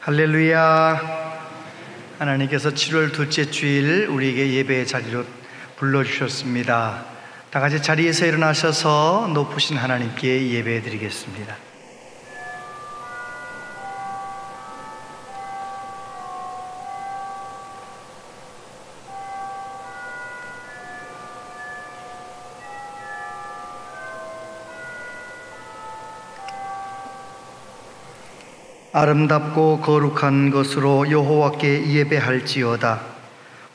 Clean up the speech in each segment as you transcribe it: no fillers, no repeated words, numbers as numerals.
할렐루야. 하나님께서 7월 둘째 주일 우리에게 예배의 자리로 불러주셨습니다. 다 같이 자리에서 일어나셔서 높으신 하나님께 예배 드리겠습니다. 아름답고 거룩한 것으로 여호와께 예배할지어다.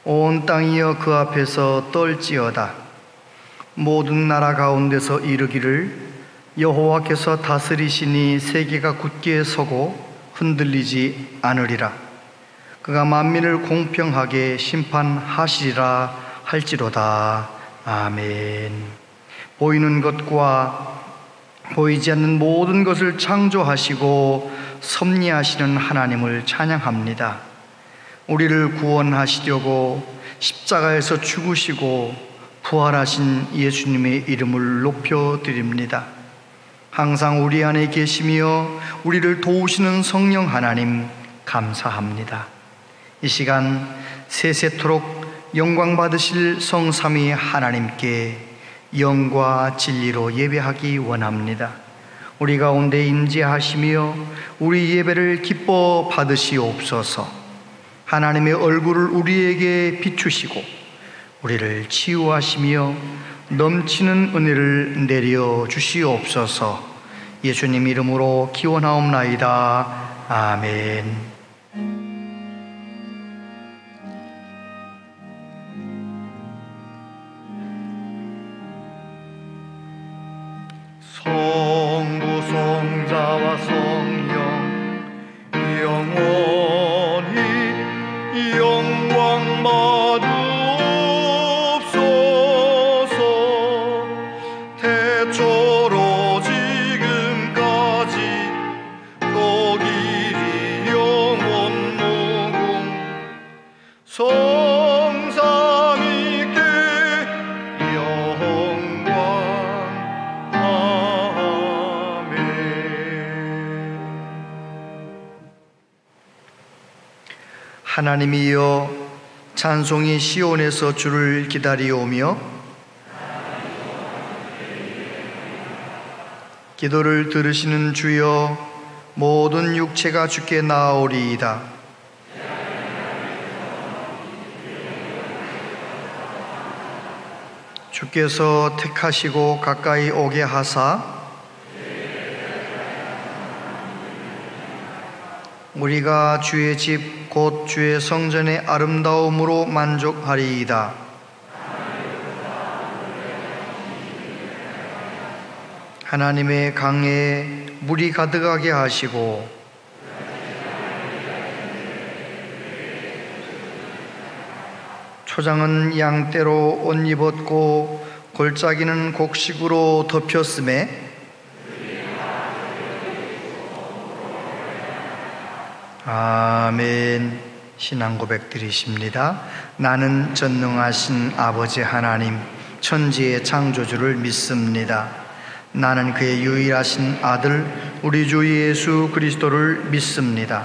온 땅이여 그 앞에서 떨지어다. 모든 나라 가운데서 이르기를 여호와께서 다스리시니 세계가 굳게 서고 흔들리지 않으리라. 그가 만민을 공평하게 심판하시리라 할지로다. 아멘. 보이는 것과 보이지 않는 모든 것을 창조하시고 섭리하시는 하나님을 찬양합니다. 우리를 구원하시려고 십자가에서 죽으시고 부활하신 예수님의 이름을 높여드립니다. 항상 우리 안에 계시며 우리를 도우시는 성령 하나님 감사합니다. 이 시간 세세토록 영광 받으실 성삼위 하나님께 영과 진리로 예배하기 원합니다. 우리 가운데 임재하시며 우리 예배를 기뻐 받으시옵소서. 하나님의 얼굴을 우리에게 비추시고 우리를 치유하시며 넘치는 은혜를 내려 주시옵소서. 예수님 이름으로 기원하옵나이다. 아멘. 성부 성자와 성령 영원히 영광 받으옵소서. 태초로 지금까지 또 길이 영원 무궁 성삼위께 영광. 하나님이여, 찬송이 시온에서 주를 기다리오며 기도를 들으시는 주여, 모든 육체가 주께 나아오리이다. 주께서 택하시고 가까이 오게 하사 우리가 주의 집 곧 주의 성전의 아름다움으로 만족하리이다. 하나님의 강에 물이 가득하게 하시고 초장은 양떼로 옷 입었고 골짜기는 곡식으로 덮였음에 아멘. 신앙 고백 드리십니다. 나는 전능하신 아버지 하나님, 천지의 창조주를 믿습니다. 나는 그의 유일하신 아들 우리 주 예수 그리스도를 믿습니다.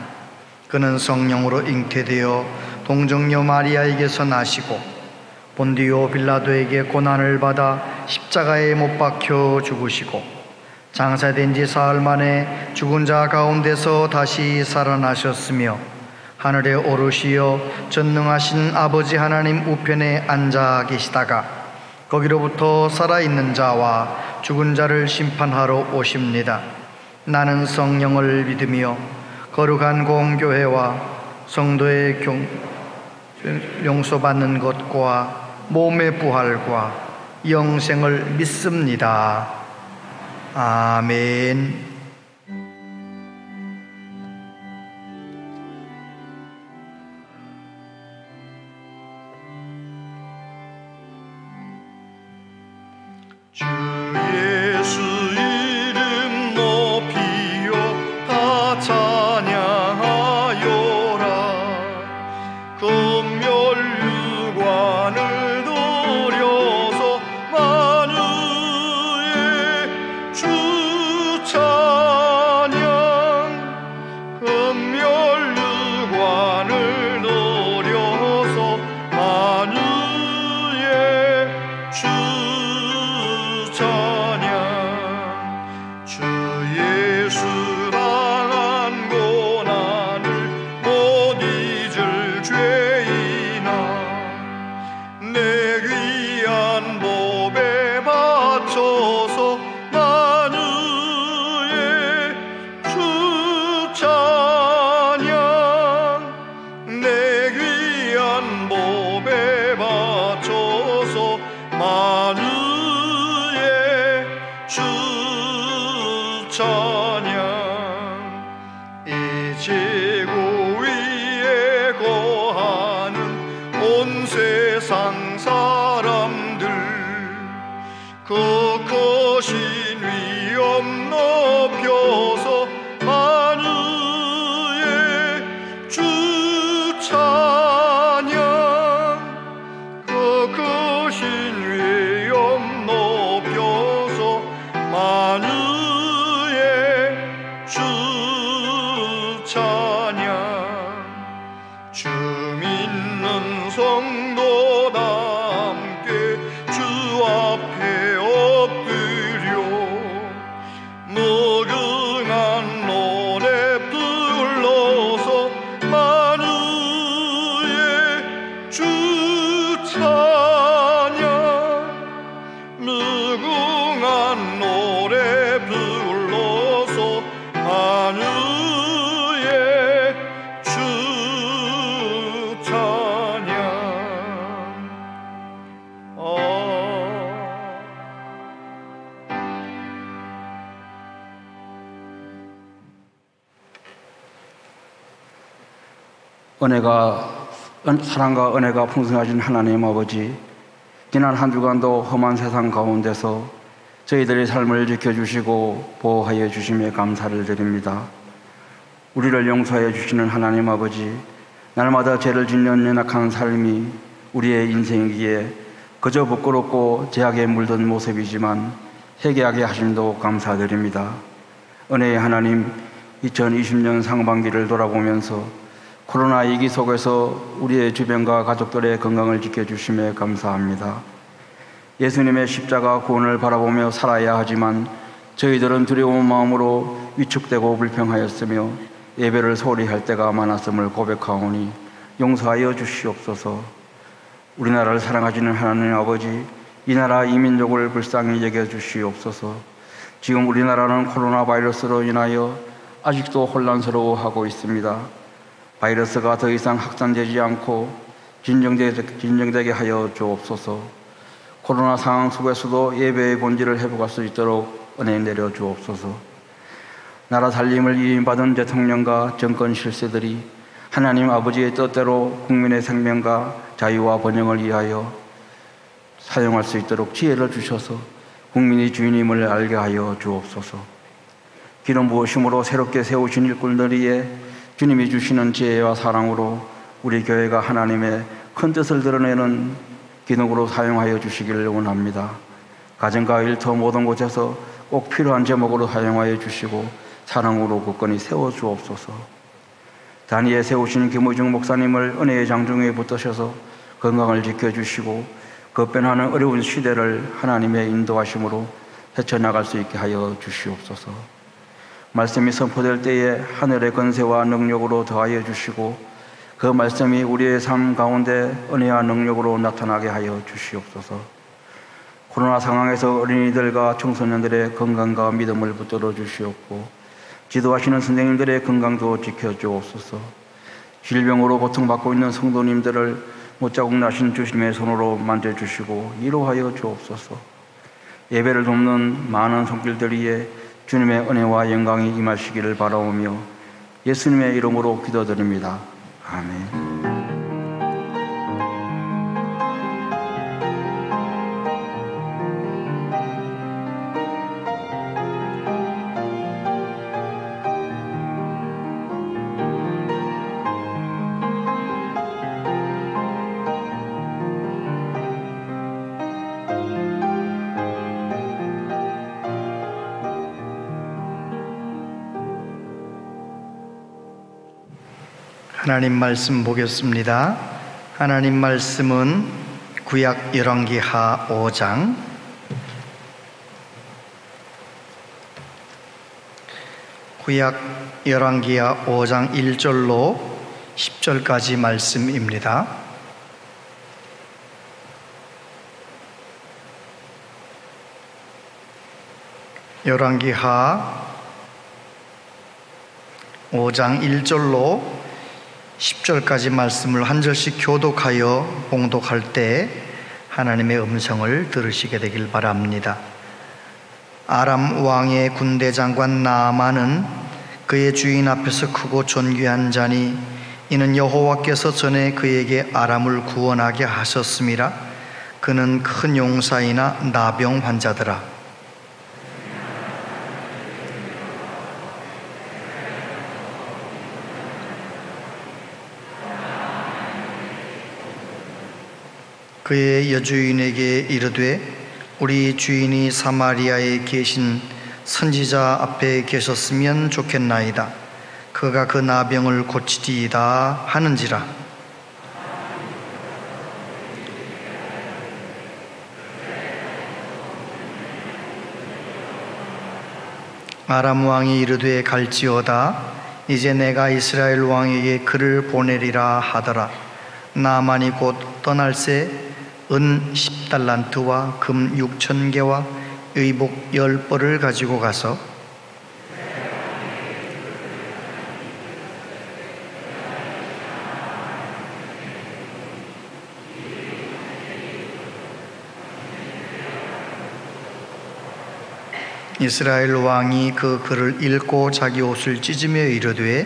그는 성령으로 잉태되어 동정녀 마리아에게서 나시고 본디오 빌라도에게 고난을 받아 십자가에 못 박혀 죽으시고 장사된 지 사흘 만에 죽은 자 가운데서 다시 살아나셨으며 하늘에 오르시어 전능하신 아버지 하나님 우편에 앉아 계시다가 거기로부터 살아있는 자와 죽은 자를 심판하러 오십니다. 나는 성령을 믿으며 거룩한 공교회와 성도의 용서받는 것과 몸의 부활과 영생을 믿습니다. 아멘. 주 예수 이름 높이요 다 찬양하여라. 금멸유관을 들여서 만유의 주 찬양 이 지구 위에 거하는 온 세상 사람들 그 크신 위엄 높여서 만유의 주 찬양 그 크신 위엄 높여서 만유의 주 찬양 주 믿는 성도다 함께 주 앞에 엎드려 무궁한 노래 불러서 만유의 주 찬양 무궁한 노래 불러서 만유의 주 찬양 사랑과 은혜가 풍성하신 하나님 아버지, 지난 한 주간도 험한 세상 가운데서 저희들의 삶을 지켜주시고 보호하여 주심에 감사를 드립니다. 우리를 용서하여 주시는 하나님 아버지, 날마다 죄를 짓는 연약한 삶이 우리의 인생이기에 그저 부끄럽고 죄악에 물든 모습이지만 회개하게 하심도 감사드립니다. 은혜의 하나님, 2020년 상반기를 돌아보면서 코로나 위기 속에서 우리의 주변과 가족들의 건강을 지켜주심에 감사합니다. 예수님의 십자가 구원을 바라보며 살아야 하지만 저희들은 두려운 마음으로 위축되고 불평하였으며 예배를 소홀히 할 때가 많았음을 고백하오니 용서하여 주시옵소서. 우리나라를 사랑하시는 하나님 아버지, 이 나라 이 민족을 불쌍히 여겨주시옵소서. 지금 우리나라는 코로나 바이러스로 인하여 아직도 혼란스러워하고 있습니다. 바이러스가 더 이상 확산되지 않고 진정되게 하여 주옵소서. 코로나 상황 속에서도 예배의 본질을 회복할 수 있도록 은혜 내려 주옵소서. 나라 살림을 위임받은 대통령과 정권 실세들이 하나님 아버지의 뜻대로 국민의 생명과 자유와 번영을 위하여 사용할 수 있도록 지혜를 주셔서 국민이 주인임을 알게 하여 주옵소서. 기름 부으심으로 새롭게 세우신 일꾼들 위에 주님이 주시는 지혜와 사랑으로 우리 교회가 하나님의 큰 뜻을 드러내는 기능으로 사용하여 주시기를 원합니다. 가정과 일터 모든 곳에서 꼭 필요한 제목으로 사용하여 주시고 사랑으로 굳건히 세워주옵소서. 단위에 세우신 김의중 목사님을 은혜의 장중에 붙드셔서 건강을 지켜주시고 급변하는 어려운 시대를 하나님의 인도하심으로 헤쳐나갈 수 있게 하여 주시옵소서. 말씀이 선포될 때에 하늘의 권세와 능력으로 더하여 주시고 그 말씀이 우리의 삶 가운데 은혜와 능력으로 나타나게 하여 주시옵소서. 코로나 상황에서 어린이들과 청소년들의 건강과 믿음을 붙들어 주시옵고 지도하시는 선생님들의 건강도 지켜주옵소서. 질병으로 고통받고 있는 성도님들을 못자국 나신 주님의 손으로 만져주시고 위로하여 주옵소서. 예배를 돕는 많은 손길들 위에 주님의 은혜와 영광이 임하시기를 바라오며 예수님의 이름으로 기도드립니다. 아멘. 하나님 말씀 보겠습니다. 하나님 말씀은 구약 열왕기하 5장 구약 열왕기하 5장 1절로 10절까지 말씀입니다. 열왕기하 5장 1절로 10절까지 말씀을 한 절씩 교독하여 봉독할 때 하나님의 음성을 들으시게 되길 바랍니다. 아람 왕의 군대 장관 나아만은 그의 주인 앞에서 크고 존귀한 자니 이는 여호와께서 전에 그에게 아람을 구원하게 하셨음이라. 그는 큰 용사이나 나병 환자더라. 그의 여주인에게 이르되 우리 주인이 사마리아에 계신 선지자 앞에 계셨으면 좋겠나이다. 그가 그 나병을 고치리이다 하는지라. 아람 왕이 이르되 갈지어다. 이제 내가 이스라엘 왕에게 그를 보내리라 하더라. 나만이 곧 떠날새 은 10달란트와 금 6,000개와 의복 10벌을 가지고 가서 이스라엘 왕이 그 글을 읽고 자기 옷을 찢으며 이르되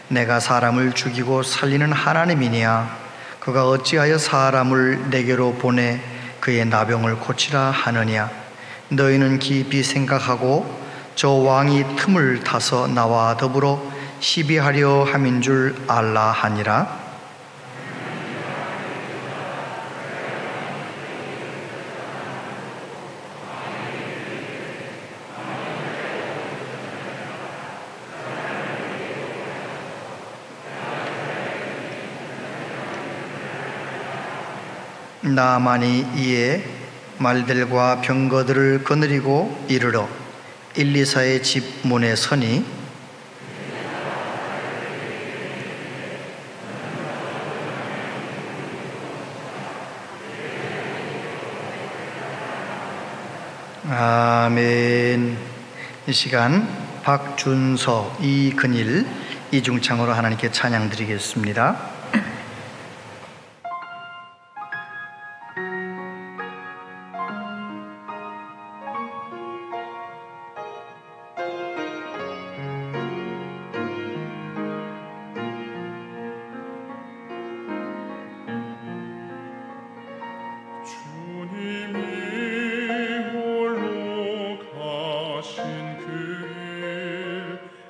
내가 사람을 죽이고 살리는 하나님이냐? 그가 어찌하여 사람을 내게로 보내 그의 나병을 고치라 하느냐? 너희는 깊이 생각하고 저 왕이 틈을 타서 나와 더불어 시비하려 함인 줄 알라 하니라. 나만이 이에 말들과 병거들을 거느리고 이르러 일리사의 집 문에 서니 아멘. 이 시간 박준서, 이근일, 이중창으로 하나님께 찬양 드리겠습니다.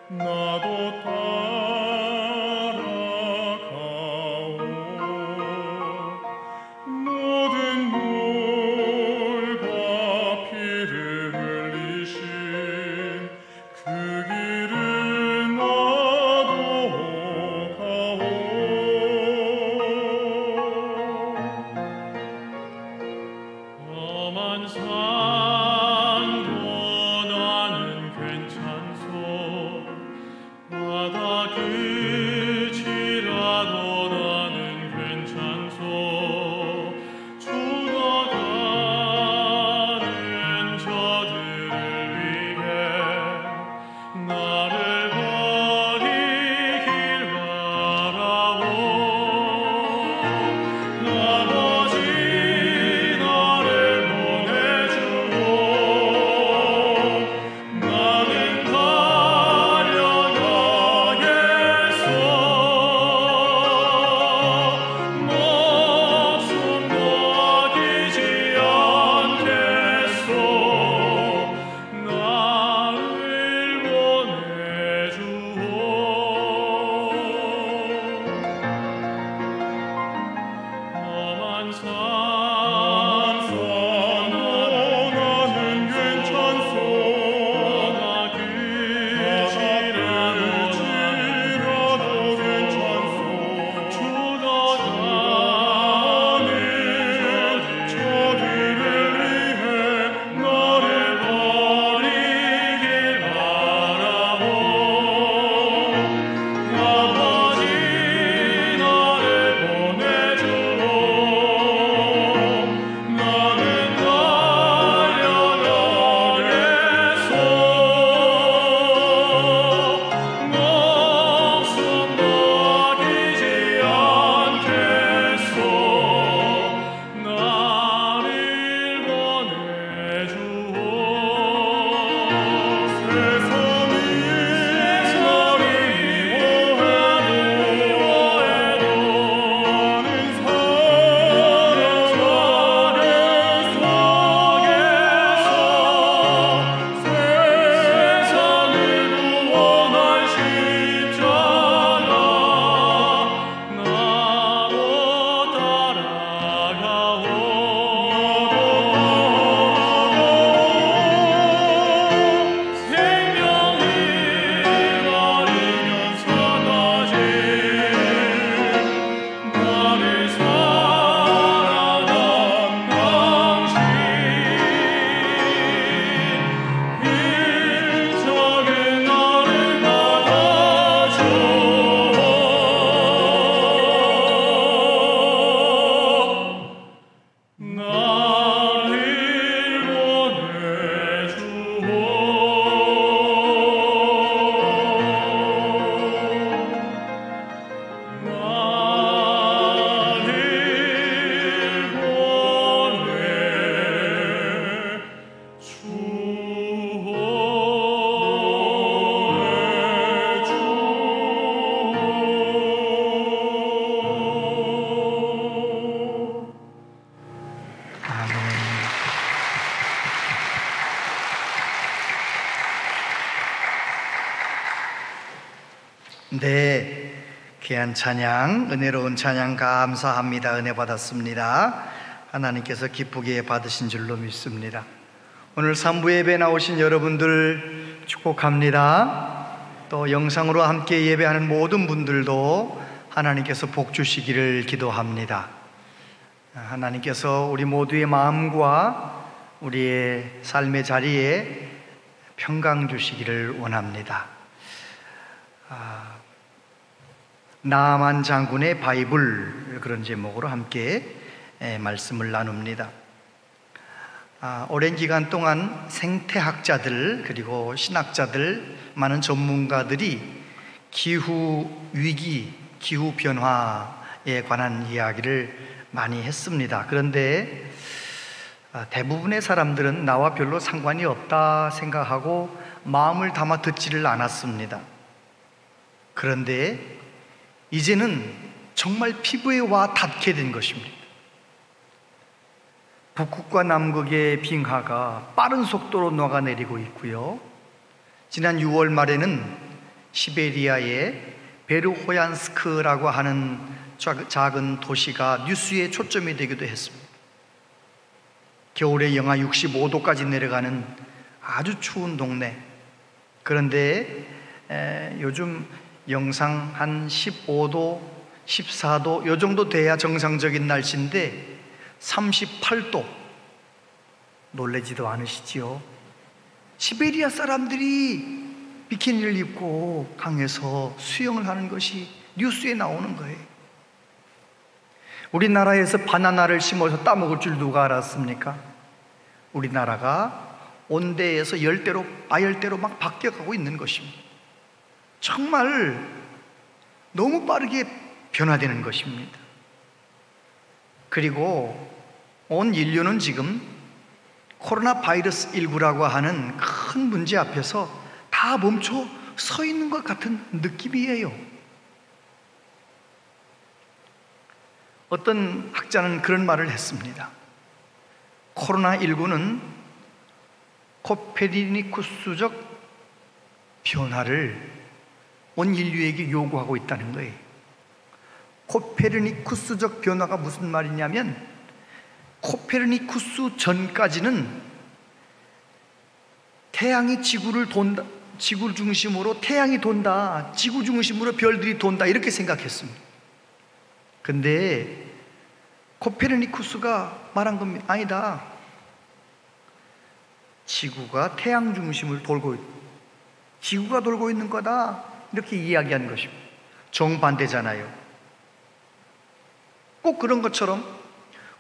나도 따라가 네, 귀한 찬양, 은혜로운 찬양 감사합니다. 은혜 받았습니다. 하나님께서 기쁘게 받으신 줄로 믿습니다. 오늘 3부 예배 나오신 여러분들 축복합니다. 또 영상으로 함께 예배하는 모든 분들도 하나님께서 복 주시기를 기도합니다. 하나님께서 우리 모두의 마음과 우리의 삶의 자리에 평강 주시기를 원합니다. 나아만 장군의 바이블, 그런 제목으로 함께 말씀을 나눕니다. 오랜 기간 동안 생태학자들 그리고 신학자들, 많은 전문가들이 기후위기, 기후변화에 관한 이야기를 많이 했습니다. 그런데 대부분의 사람들은 나와 별로 상관이 없다 생각하고 마음을 담아 듣지를 않았습니다. 그런데 이제는 정말 피부에 와 닿게 된 것입니다. 북극과 남극의 빙하가 빠른 속도로 녹아내리고 있고요, 지난 6월 말에는 시베리아의 베르호얀스크라고 하는 작은 도시가 뉴스의 초점이 되기도 했습니다. 겨울에 영하 65도까지 내려가는 아주 추운 동네. 그런데 요즘 영상 한 15도, 14도 요 정도 돼야 정상적인 날씨인데 38도. 놀라지도 않으시지요? 시베리아 사람들이 비키니를 입고 강에서 수영을 하는 것이 뉴스에 나오는 거예요. 우리나라에서 바나나를 심어서 따먹을 줄 누가 알았습니까? 우리나라가 온대에서 열대로, 아열대로 막 바뀌어가고 있는 것입니다. 정말 너무 빠르게 변화되는 것입니다. 그리고 온 인류는 지금 코로나 바이러스 19라고 하는 큰 문제 앞에서 다 멈춰 서 있는 것 같은 느낌이에요. 어떤 학자는 그런 말을 했습니다. 코로나19는 코페르니쿠스적 변화를 온 인류에게 요구하고 있다는 거예요. 코페르니쿠스적 변화가 무슨 말이냐면, 코페르니쿠스 전까지는 태양이 지구를 돈다, 지구 중심으로 태양이 돈다, 지구 중심으로 별들이 돈다, 이렇게 생각했습니다. 근데 코페르니쿠스가 말한 겁니다. 아니다, 지구가 태양 중심을 돌고, 지구가 돌고 있는 거다, 이렇게 이야기한 것입니다. 정반대잖아요. 꼭 그런 것처럼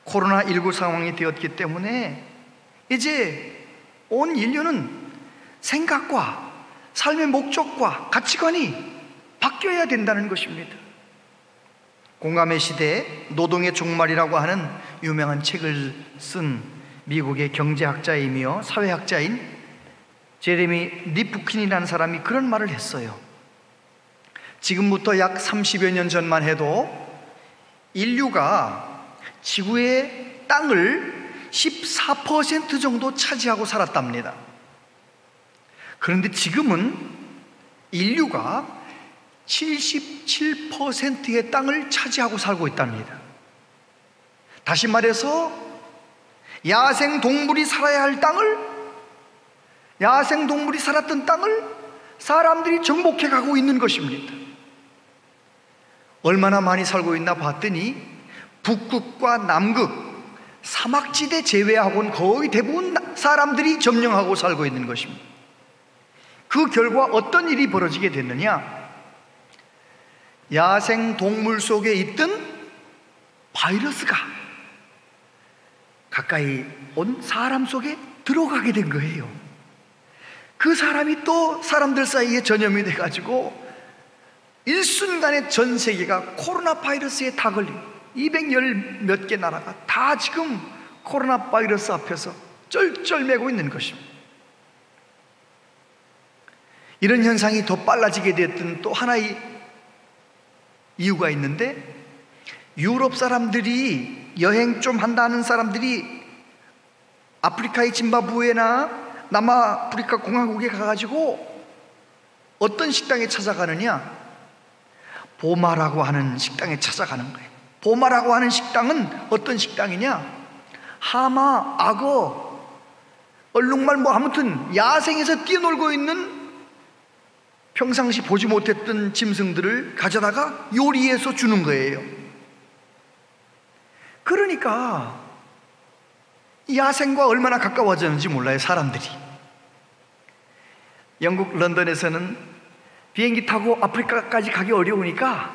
코로나19 상황이 되었기 때문에 이제 온 인류는 생각과 삶의 목적과 가치관이 바뀌어야 된다는 것입니다. 공감의 시대에 노동의 종말이라고 하는 유명한 책을 쓴 미국의 경제학자이며 사회학자인 제레미 리프킨이라는 사람이 그런 말을 했어요. 지금부터 약 30여 년 전만 해도 인류가 지구의 땅을 14% 정도 차지하고 살았답니다. 그런데 지금은 인류가 77%의 땅을 차지하고 살고 있답니다. 다시 말해서 야생 동물이 살아야 할 땅을, 야생 동물이 살았던 땅을 사람들이 정복해 가고 있는 것입니다. 얼마나 많이 살고 있나 봤더니 북극과 남극, 사막지대 제외하고는 거의 대부분 사람들이 점령하고 살고 있는 것입니다. 그 결과 어떤 일이 벌어지게 됐느냐? 야생 동물 속에 있던 바이러스가 가까이 온 사람 속에 들어가게 된 거예요. 그 사람이 또 사람들 사이에 전염이 돼가지고 일순간에 전 세계가 코로나 바이러스에 다 걸린 210 몇 개 나라가 다 지금 코로나 바이러스 앞에서 쩔쩔매고 있는 것입니다. 이런 현상이 더 빨라지게 됐던 또 하나의 이유가 있는데, 유럽 사람들이 여행 좀 한다는 사람들이 아프리카의 짐바브웨나 남아프리카 공화국에 가가지고 어떤 식당에 찾아가느냐? 보마라고 하는 식당에 찾아가는 거예요. 보마라고 하는 식당은 어떤 식당이냐? 하마, 악어, 얼룩말 아무튼 야생에서 뛰어놀고 있는 평상시 보지 못했던 짐승들을 가져다가 요리해서 주는 거예요. 그러니까 야생과 얼마나 가까워졌는지 몰라요, 사람들이. 영국 런던에서는 비행기 타고 아프리카까지 가기 어려우니까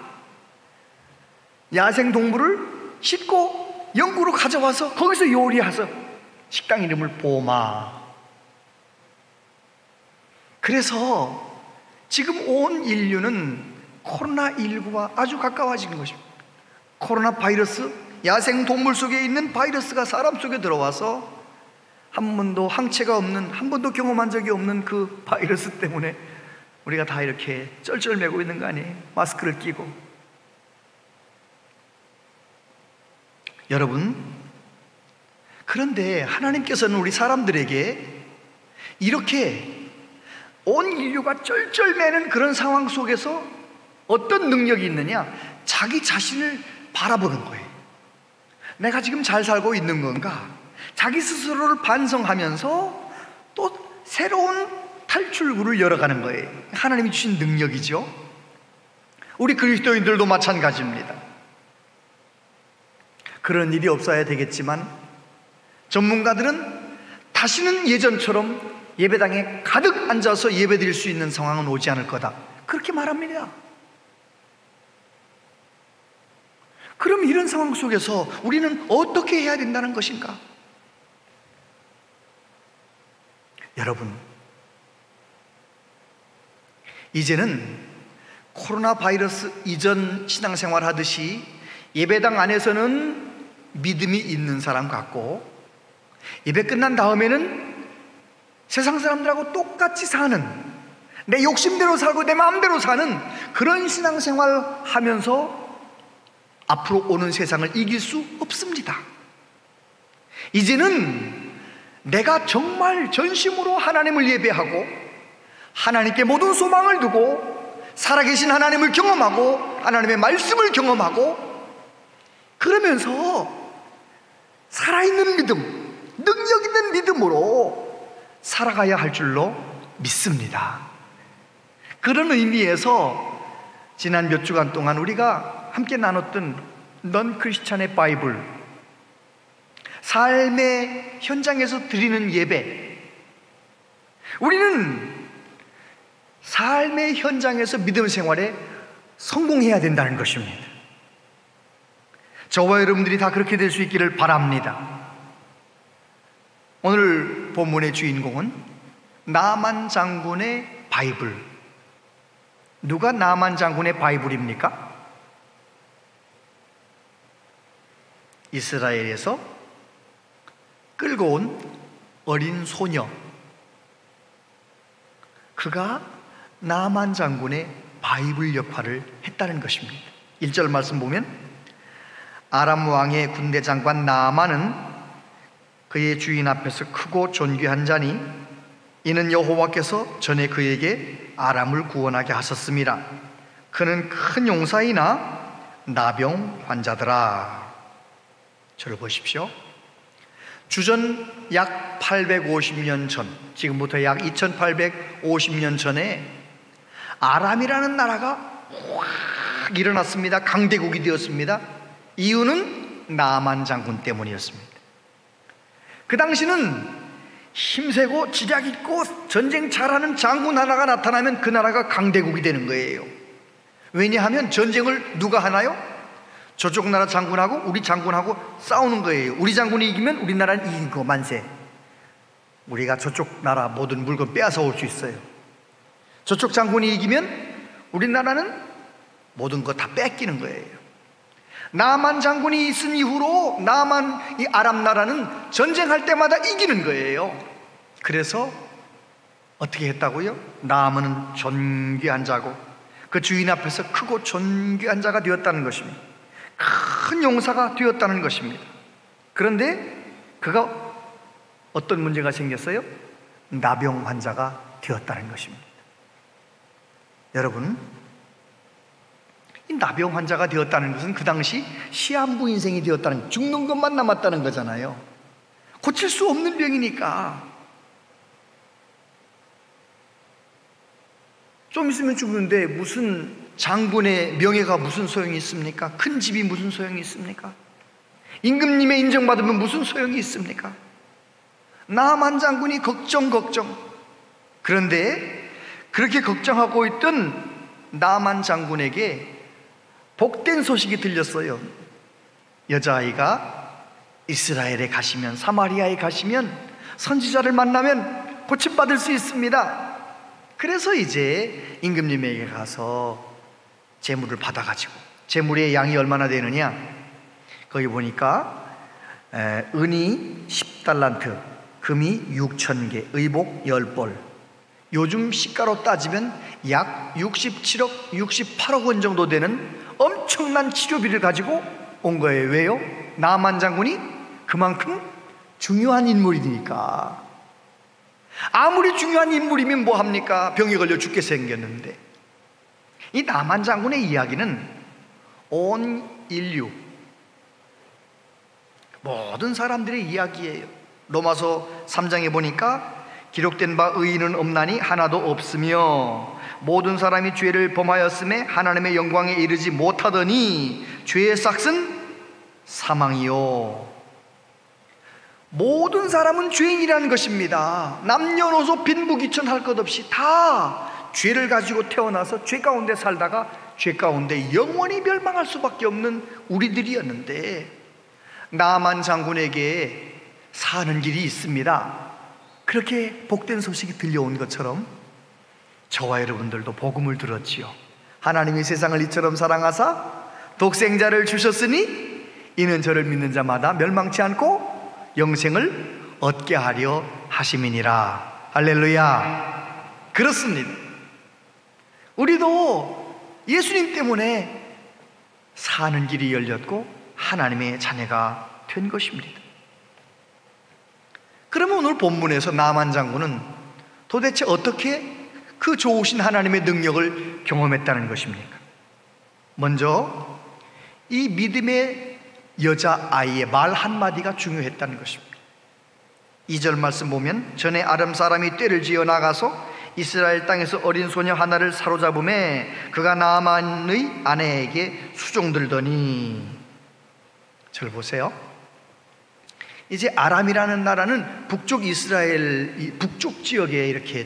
야생 동물을 싣고 영국으로 가져와서 거기서 요리해서 식당 이름을 보마. 그래서 지금 온 인류는 코로나19와 아주 가까워진 것입니다. 코로나 바이러스, 야생 동물 속에 있는 바이러스가 사람 속에 들어와서 한 번도 항체가 없는, 한 번도 경험한 적이 없는 그 바이러스 때문에 우리가 다 이렇게 쩔쩔매고 있는 거 아니에요? 마스크를 끼고. 여러분, 그런데 하나님께서는 우리 사람들에게 이렇게 온 인류가 쩔쩔매는 그런 상황 속에서 어떤 능력이 있느냐? 자기 자신을 바라보는 거예요. 내가 지금 잘 살고 있는 건가? 자기 스스로를 반성하면서 또 새로운 탈출구를 열어가는 거예요. 하나님이 주신 능력이죠. 우리 그리스도인들도 마찬가지입니다. 그런 일이 없어야 되겠지만 전문가들은 다시는 예전처럼 예배당에 가득 앉아서 예배드릴 수 있는 상황은 오지 않을 거다, 그렇게 말합니다. 그럼 이런 상황 속에서 우리는 어떻게 해야 된다는 것인가? 여러분, 이제는 코로나 바이러스 이전 신앙생활 하듯이 예배당 안에서는 믿음이 있는 사람 같고 예배 끝난 다음에는 세상 사람들하고 똑같이 사는, 내 욕심대로 살고 내 마음대로 사는 그런 신앙생활 하면서 앞으로 오는 세상을 이길 수 없습니다. 이제는 내가 정말 전심으로 하나님을 예배하고 하나님께 모든 소망을 두고 살아계신 하나님을 경험하고 하나님의 말씀을 경험하고 그러면서 살아있는 믿음, 능력 있는 믿음으로 살아가야 할 줄로 믿습니다. 그런 의미에서 지난 몇 주간 동안 우리가 함께 나눴던 넌 크리스찬의 바이블, 삶의 현장에서 드리는 예배, 우리는 삶의 현장에서 믿음 생활에 성공해야 된다는 것입니다. 저와 여러분들이 다 그렇게 될 수 있기를 바랍니다. 오늘 본문의 주인공은 나만 장군의 바이블. 누가 나만 장군의 바이블입니까? 이스라엘에서 끌고 온 어린 소녀, 그가 나만 장군의 바이블 역할을 했다는 것입니다. 1절 말씀 보면 아람 왕의 군대 장관 나만은 그의 주인 앞에서 크고 존귀한 자니 이는 여호와께서 전에 그에게 아람을 구원하게 하셨습니다. 그는 큰 용사이나 나병 환자더라. 저를 보십시오. 주전 약 850년 전, 지금부터 약 2850년 전에 아람이라는 나라가 확 일어났습니다. 강대국이 되었습니다. 이유는 나만 장군 때문이었습니다. 그 당시는 힘세고 지략 있고 전쟁 잘하는 장군 하나가 나타나면 그 나라가 강대국이 되는 거예요. 왜냐하면 전쟁을 누가 하나요? 저쪽 나라 장군하고 우리 장군하고 싸우는 거예요. 우리 장군이 이기면 우리나라는 이긴 거 만세. 우리가 저쪽 나라 모든 물건 빼앗아 올 수 있어요. 저쪽 장군이 이기면 우리나라는 모든 거 다 뺏기는 거예요. 나만 장군이 있은 이후로 나만 이 아람 나라는 전쟁할 때마다 이기는 거예요. 그래서 어떻게 했다고요? 나만은 존귀한 자고 그 주인 앞에서 크고 존귀한 자가 되었다는 것입니다. 큰 용사가 되었다는 것입니다. 그런데 그가 어떤 문제가 생겼어요? 나병 환자가 되었다는 것입니다. 여러분, 이 나병 환자가 되었다는 것은 그 당시 시한부 인생이 되었다는, 죽는 것만 남았다는 거잖아요. 고칠 수 없는 병이니까. 좀 있으면 죽는데 무슨 장군의 명예가 무슨 소용이 있습니까? 큰 집이 무슨 소용이 있습니까? 임금님의 인정받으면 무슨 소용이 있습니까? 나만 장군이 걱정. 그런데 그렇게 걱정하고 있던 나만 장군에게 복된 소식이 들렸어요. 여자아이가 이스라엘에 가시면, 사마리아에 가시면 선지자를 만나면 고침받을 수 있습니다. 그래서 이제 임금님에게 가서 제물을 받아가지고, 제물의 양이 얼마나 되느냐, 거기 보니까 은이 10달란트, 금이 6,000개, 의복 10벌, 요즘 시가로 따지면 약 67억, 68억 원 정도 되는 엄청난 치료비를 가지고 온 거예요. 왜요? 나만 장군이 그만큼 중요한 인물이니까. 아무리 중요한 인물이면 뭐합니까? 병에 걸려 죽게 생겼는데. 이 나만 장군의 이야기는 온 인류, 모든 사람들의 이야기예요. 로마서 3장에 보니까 기록된 바 의인은 없나니 하나도 없으며 모든 사람이 죄를 범하였음에 하나님의 영광에 이르지 못하더니 죄의 삭은 사망이요. 모든 사람은 죄인이라는 것입니다. 남녀노소 빈부귀천 할 것 없이 다 죄를 가지고 태어나서 죄 가운데 살다가 죄 가운데 영원히 멸망할 수밖에 없는 우리들이었는데, 나만 장군에게 사는 길이 있습니다. 그렇게 복된 소식이 들려온 것처럼 저와 여러분들도 복음을 들었지요. 하나님이 세상을 이처럼 사랑하사 독생자를 주셨으니 이는 저를 믿는 자마다 멸망치 않고 영생을 얻게 하려 하심이니라. 할렐루야. 그렇습니다. 우리도 예수님 때문에 사는 길이 열렸고 하나님의 자녀가 된 것입니다. 그러면 오늘 본문에서 나만 장군은 도대체 어떻게 그 좋으신 하나님의 능력을 경험했다는 것입니까? 먼저 이 믿음의 여자아이의 말 한마디가 중요했다는 것입니다. 2절 말씀 보면, 전에 아람 사람이 떼를 지어 나가서 이스라엘 땅에서 어린 소녀 하나를 사로잡음에 그가 나만의 아내에게 수종들더니. 절 보세요. 이제 아람이라는 나라는 북쪽 이스라엘 북쪽 지역에 이렇게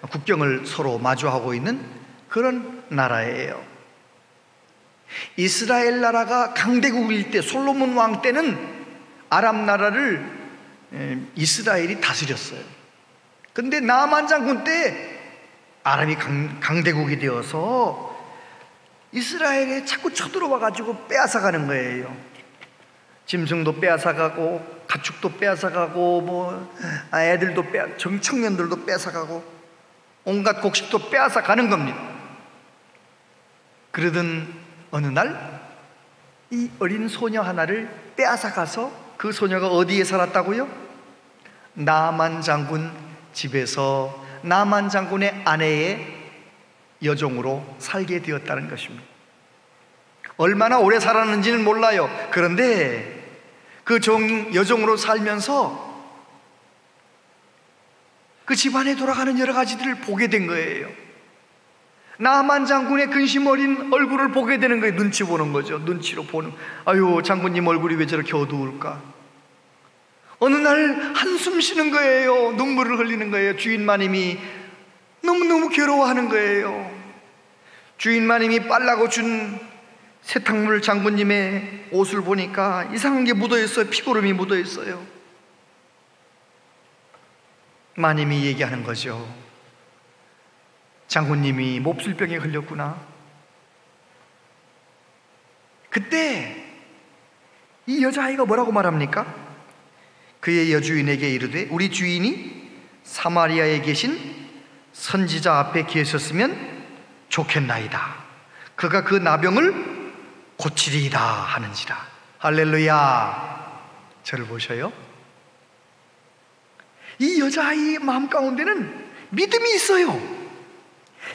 국경을 서로 마주하고 있는 그런 나라예요. 이스라엘 나라가 강대국일 때, 솔로몬 왕 때는 아람 나라를 이스라엘이 다스렸어요. 근데 나만 장군 때 아람이 강대국이 되어서 이스라엘에 자꾸 쳐들어와 가지고 빼앗아가는 거예요. 짐승도 빼앗아가고 가축도 빼앗아가고 애들도 청년들도 빼앗아가고 온갖 곡식도 빼앗아가는 겁니다. 그러던 어느 날 이 어린 소녀 하나를 빼앗아가서, 그 소녀가 어디에 살았다고요? 나만 장군 집에서 나만 장군의 아내의 여종으로 살게 되었다는 것입니다. 얼마나 오래 살았는지는 몰라요. 그런데 그 여종으로 살면서 그 집안에 돌아가는 여러 가지들을 보게 된 거예요. 나만 장군의 근심 어린 얼굴을 보게 되는 거예요. 눈치 보는 거죠. 눈치로 보는. 아유, 장군님 얼굴이 왜 저렇게 어두울까? 어느 날 한숨 쉬는 거예요. 눈물을 흘리는 거예요. 주인마님이 너무너무 괴로워하는 거예요. 주인마님이 빨라고 준 세탁물 장군님의 옷을 보니까 이상한 게 묻어있어요. 피고름이 묻어있어요. 마님이 얘기하는 거죠. 장군님이 몹쓸병에 걸렸구나. 그때 이 여자아이가 뭐라고 말합니까? 그의 여주인에게 이르되 우리 주인이 사마리아에 계신 선지자 앞에 계셨으면 좋겠나이다. 그가 그 나병을 고치리이다 하는지라. 할렐루야. 저를 보셔요. 이 여자아이의 마음 가운데는 믿음이 있어요.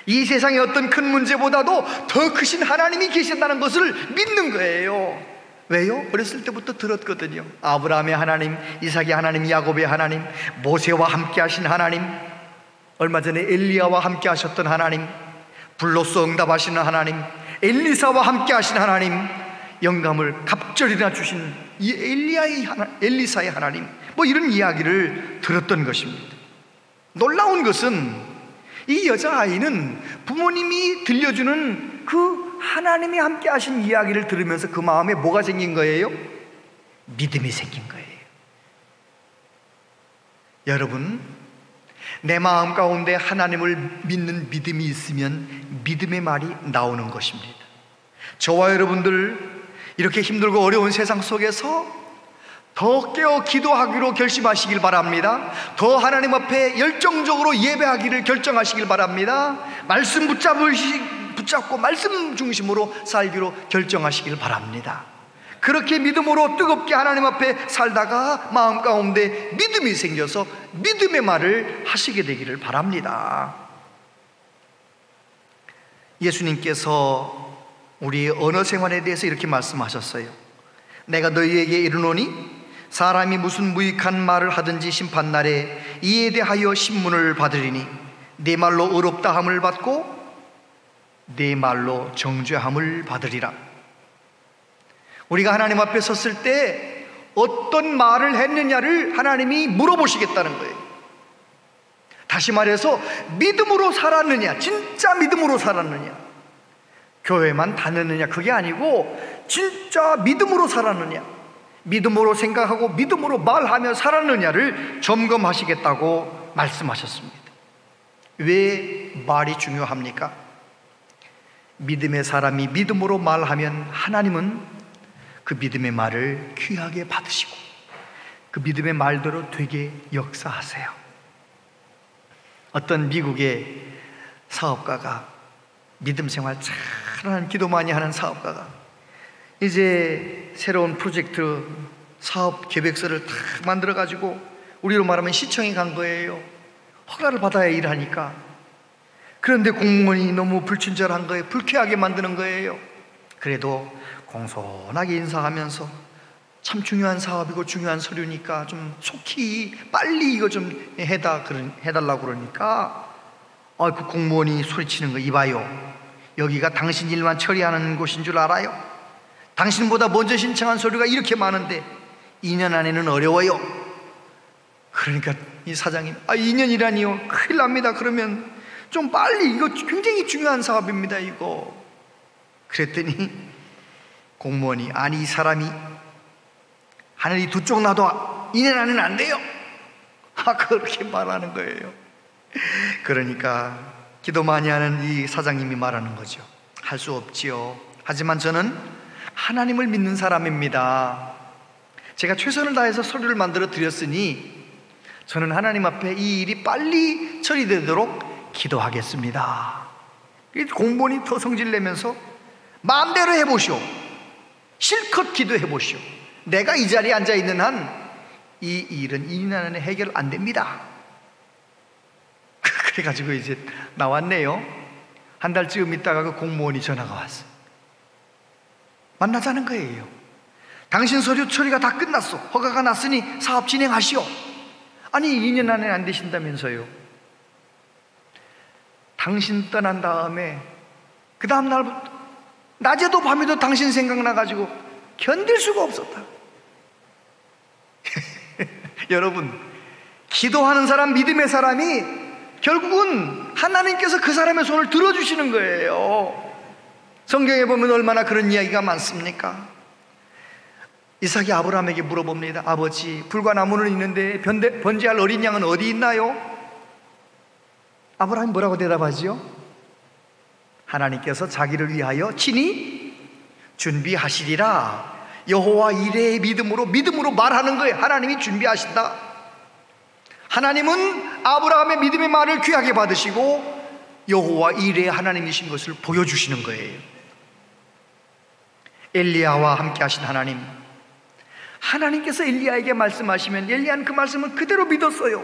이 세상의 어떤 큰 문제보다도 더 크신 하나님이 계신다는 것을 믿는 거예요. 왜요? 어렸을 때부터 들었거든요. 아브라함의 하나님, 이삭의 하나님, 야곱의 하나님, 모세와 함께 하신 하나님, 얼마 전에 엘리야와 함께 하셨던 하나님, 불로써 응답하시는 하나님, 엘리사와 함께 하신 하나님, 영감을 갑절이나 주신 이 엘리사의 하나님, 뭐 이런 이야기를 들었던 것입니다. 놀라운 것은 이 여자아이는 부모님이 들려주는 그 하나님이 함께 하신 이야기를 들으면서 그 마음에 뭐가 생긴 거예요? 믿음이 생긴 거예요. 여러분, 내 마음 가운데 하나님을 믿는 믿음이 있으면 믿음의 말이 나오는 것입니다. 저와 여러분들 이렇게 힘들고 어려운 세상 속에서 더 깨어 기도하기로 결심하시길 바랍니다. 더 하나님 앞에 열정적으로 예배하기를 결정하시길 바랍니다. 말씀 붙잡고 말씀 중심으로 살기로 결정하시길 바랍니다. 그렇게 믿음으로 뜨겁게 하나님 앞에 살다가 마음 가운데 믿음이 생겨서 믿음의 말을 하시게 되기를 바랍니다. 예수님께서 우리 언어 생활에 대해서 이렇게 말씀하셨어요. 내가 너희에게 이르노니 사람이 무슨 무익한 말을 하든지 심판날에 이에 대하여 신문을 받으리니 네 말로 의롭다함을 받고 네 말로 정죄함을 받으리라. 우리가 하나님 앞에 섰을 때 어떤 말을 했느냐를 하나님이 물어보시겠다는 거예요. 다시 말해서 믿음으로 살았느냐, 진짜 믿음으로 살았느냐, 교회만 다녔느냐, 그게 아니고 진짜 믿음으로 살았느냐, 믿음으로 생각하고 믿음으로 말하며 살았느냐를 점검하시겠다고 말씀하셨습니다. 왜 말이 중요합니까? 믿음의 사람이 믿음으로 말하면 하나님은 그 믿음의 말을 귀하게 받으시고 그 믿음의 말대로 되게 역사하세요. 어떤 미국의 사업가가, 믿음 생활 잘하는, 기도 많이 하는 사업가가 이제 새로운 프로젝트 사업 계획서를 다 만들어 가지고 우리로 말하면 시청에 간 거예요. 허가를 받아야 일하니까. 그런데 공무원이 너무 불친절한 거예요. 불쾌하게 만드는 거예요. 그래도 공손하게 인사하면서 참 중요한 사업이고 중요한 서류니까 좀 속히 빨리 이거 좀 해달라고 그러니까 그 공무원이 소리치는 거, 이봐요, 여기가 당신 일만 처리하는 곳인 줄 알아요? 당신보다 먼저 신청한 서류가 이렇게 많은데 2년 안에는 어려워요. 그러니까 이 사장님, 2년이라니요? 큰일 납니다. 그러면 좀 빨리, 이거 굉장히 중요한 사업입니다, 이거. 그랬더니 공무원이, 아니 이 사람이 하늘이 두 쪽 나도 2년 안에는 안 돼요. 그렇게 말하는 거예요. 그러니까 기도 많이 하는 이 사장님이 말하는 거죠. 할 수 없지요. 하지만 저는 하나님을 믿는 사람입니다. 제가 최선을 다해서 서류를 만들어 드렸으니 저는 하나님 앞에 이 일이 빨리 처리되도록 기도하겠습니다. 공무원이 더 성질내면서 마음대로 해보시오. 실컷 기도해보시오. 내가 이 자리에 앉아있는 한 이 일은 2년 안에 해결 안 됩니다. 그래가지고 이제 나왔네요. 한 달쯤 있다가 그 공무원이 전화가 왔어. 만나자는 거예요. 당신 서류 처리가 다 끝났어. 허가가 났으니 사업 진행하시오. 아니 2년 안에 안 되신다면서요. 당신 떠난 다음에 그 다음 날부터 낮에도 밤에도 당신 생각나가지고 견딜 수가 없었다. 여러분, 기도하는 사람, 믿음의 사람이 결국은 하나님께서 그 사람의 손을 들어주시는 거예요. 성경에 보면 얼마나 그런 이야기가 많습니까? 이삭이 아브라함에게 물어봅니다. 아버지, 불과 나무는 있는데 번제할 어린 양은 어디 있나요? 아브라함이 뭐라고 대답하지요? 하나님께서 자기를 위하여 친히 준비하시리라. 여호와 이레의 믿음으로 말하는 거예요. 하나님이 준비하신다. 하나님은 아브라함의 믿음의 말을 귀하게 받으시고 여호와 이레의 하나님이신 것을 보여주시는 거예요. 엘리야와 함께 하신 하나님께서 엘리야에게 말씀하시면 엘리야는 그 말씀을 그대로 믿었어요.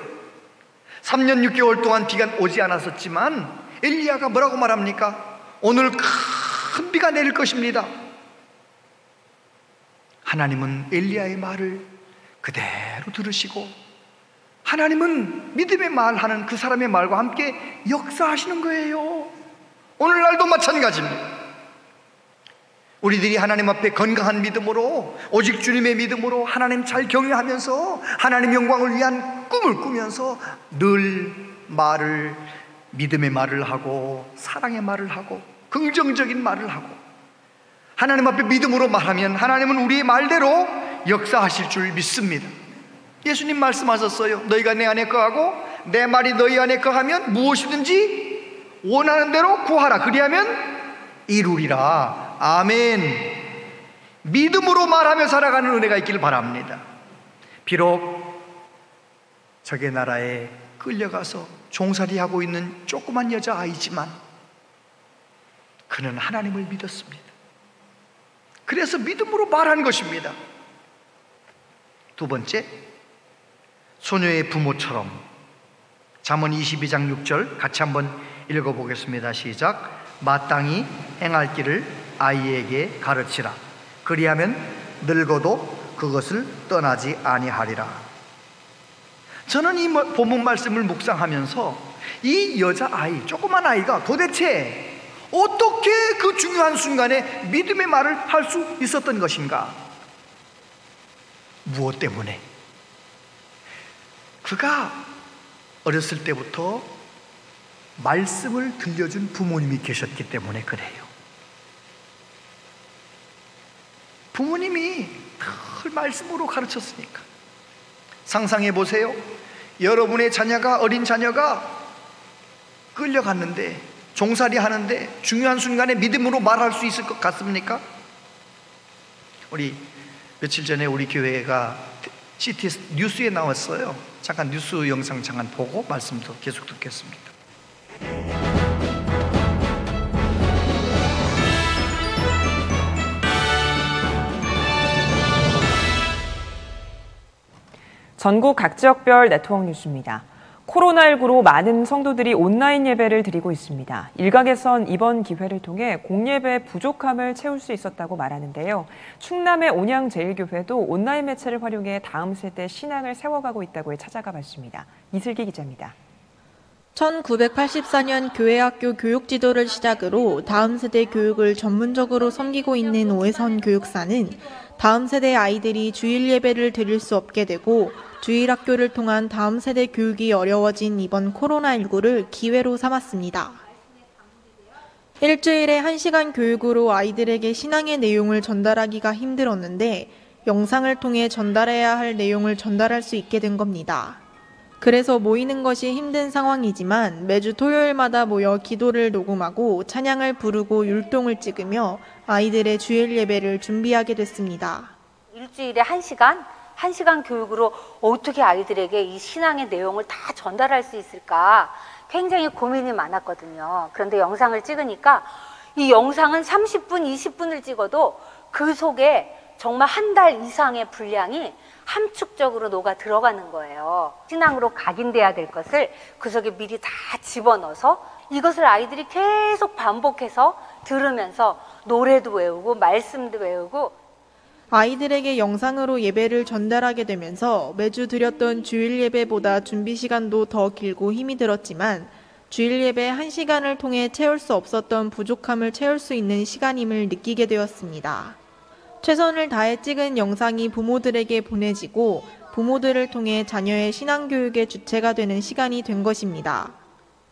3년 6개월 동안 비가 오지 않았었지만 엘리야가 뭐라고 말합니까? 오늘 큰 비가 내릴 것입니다. 하나님은 엘리야의 말을 그대로 들으시고 하나님은 믿음의 말하는 그 사람의 말과 함께 역사하시는 거예요. 오늘날도 마찬가지입니다. 우리들이 하나님 앞에 건강한 믿음으로, 오직 주님의 믿음으로 하나님 잘 경외하면서 하나님 영광을 위한 꿈을 꾸면서 늘 말을, 믿음의 말을 하고 사랑의 말을 하고 긍정적인 말을 하고 하나님 앞에 믿음으로 말하면 하나님은 우리의 말대로 역사하실 줄 믿습니다. 예수님 말씀하셨어요. 너희가 내 안에 거하고 내 말이 너희 안에 거하면 무엇이든지 원하는 대로 구하라. 그리하면 이루리라. 아멘. 믿음으로 말하며 살아가는 은혜가 있기를 바랍니다. 비록 적의 나라에 끌려가서 종살이하고 있는 조그만 여자아이지만 그는 하나님을 믿었습니다. 그래서 믿음으로 말한 것입니다. 두 번째, 소녀의 부모처럼. 잠언 22장 6절 같이 한번 읽어보겠습니다. 시작. 마땅히 행할 길을 아이에게 가르치라. 그리하면 늙어도 그것을 떠나지 아니하리라. 저는 이 본문 말씀을 묵상하면서 이 여자아이, 조그만 아이가 도대체 어떻게 그 중요한 순간에 믿음의 말을 할 수 있었던 것인가? 무엇 때문에? 그가 어렸을 때부터 말씀을 들려준 부모님이 계셨기 때문에 그래요. 부모님이 늘 말씀으로 가르쳤으니까. 상상해 보세요. 여러분의 자녀가, 어린 자녀가 끌려갔는데, 종살이 하는데 중요한 순간에 믿음으로 말할 수 있을 것 같습니까? 우리 며칠 전에 우리 교회가 CT 뉴스에 나왔어요. 잠깐 뉴스 영상 잠깐 보고 말씀도 계속 듣겠습니다. 전국 각 지역별 네트워크 뉴스입니다. 코로나19로 많은 성도들이 온라인 예배를 드리고 있습니다. 일각에선 이번 기회를 통해 공예배 부족함을 채울 수 있었다고 말하는데요. 충남의 온양제일교회도 온라인 매체를 활용해 다음 세대 신앙을 세워가고 있다고 찾아가 봤습니다. 이슬기 기자입니다. 1984년 교회학교 교육지도를 시작으로 다음 세대 교육을 전문적으로 섬기고 있는 오해선 교육사는 다음 세대 아이들이 주일 예배를 드릴 수 없게 되고 주일학교를 통한 다음 세대 교육이 어려워진 이번 코로나19를 기회로 삼았습니다. 일주일에 1시간 교육으로 아이들에게 신앙의 내용을 전달하기가 힘들었는데 영상을 통해 전달해야 할 내용을 전달할 수 있게 된 겁니다. 그래서 모이는 것이 힘든 상황이지만 매주 토요일마다 모여 기도를 녹음하고 찬양을 부르고 율동을 찍으며 아이들의 주일 예배를 준비하게 됐습니다. 일주일에 1시간 교육으로 어떻게 아이들에게 이 신앙의 내용을 다 전달할 수 있을까 굉장히 고민이 많았거든요. 그런데 영상을 찍으니까 이 영상은 30분, 20분을 찍어도 그 속에 정말 한 달 이상의 분량이 함축적으로 녹아 들어가는 거예요. 신앙으로 각인돼야 될 것을 그 속에 미리 다 집어넣어서 이것을 아이들이 계속 반복해서 들으면서 노래도 외우고 말씀도 외우고 아이들에게 영상으로 예배를 전달하게 되면서 매주 드렸던 주일 예배보다 준비 시간도 더 길고 힘이 들었지만 주일 예배 1시간을 통해 채울 수 없었던 부족함을 채울 수 있는 시간임을 느끼게 되었습니다. 최선을 다해 찍은 영상이 부모들에게 보내지고 부모들을 통해 자녀의 신앙교육의 주체가 되는 시간이 된 것입니다.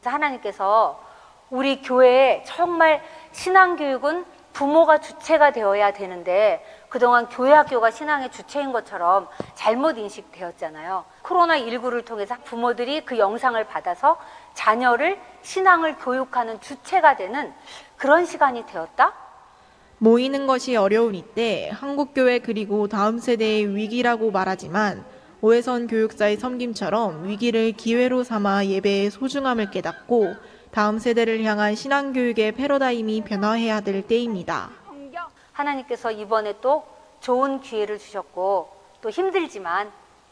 하나님께서 우리 교회에 정말 신앙교육은 부모가 주체가 되어야 되는데 그동안 교회학교가 신앙의 주체인 것처럼 잘못 인식되었잖아요. 코로나19를 통해서 부모들이 그 영상을 받아서 자녀를 신앙을 교육하는 주체가 되는 그런 시간이 되었다? 모이는 것이 어려운 이때 한국교회 그리고 다음 세대의 위기라고 말하지만 오해선 교육사의 섬김처럼 위기를 기회로 삼아 예배의 소중함을 깨닫고 다음 세대를 향한 신앙교육의 패러다임이 변화해야 될 때입니다. 하나님께서 이번에 또 좋은 기회를 주셨고 또 힘들지만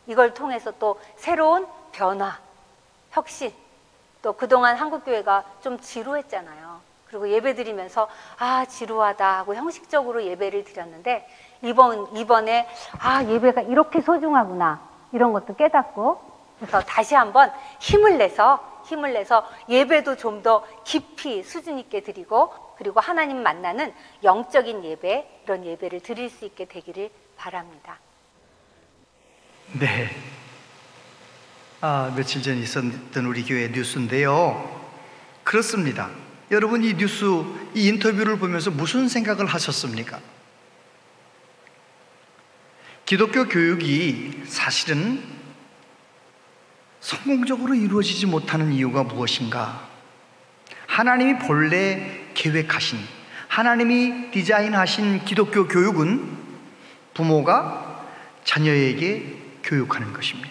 이걸 통해서 또 새로운 변화, 혁신 또 그동안 한국교회가 좀 지루했잖아요. 그리고 예배 드리면서 지루하다 하고 형식적으로 예배를 드렸는데 이번에 예배가 이렇게 소중하구나 이런 것도 깨닫고, 그래서 다시 한번 힘을 내서 예배도 좀 더 깊이 수준 있게 드리고, 그리고 하나님 만나는 영적인 예배, 이런 예배를 드릴 수 있게 되기를 바랍니다. 네. 며칠 전에 있었던 우리 교회 뉴스인데요. 그렇습니다. 여러분, 이 뉴스, 이 인터뷰를 보면서 무슨 생각을 하셨습니까? 기독교 교육이 사실은 성공적으로 이루어지지 못하는 이유가 무엇인가? 하나님이 본래 계획하신, 하나님이 디자인하신 기독교 교육은 부모가 자녀에게 교육하는 것입니다.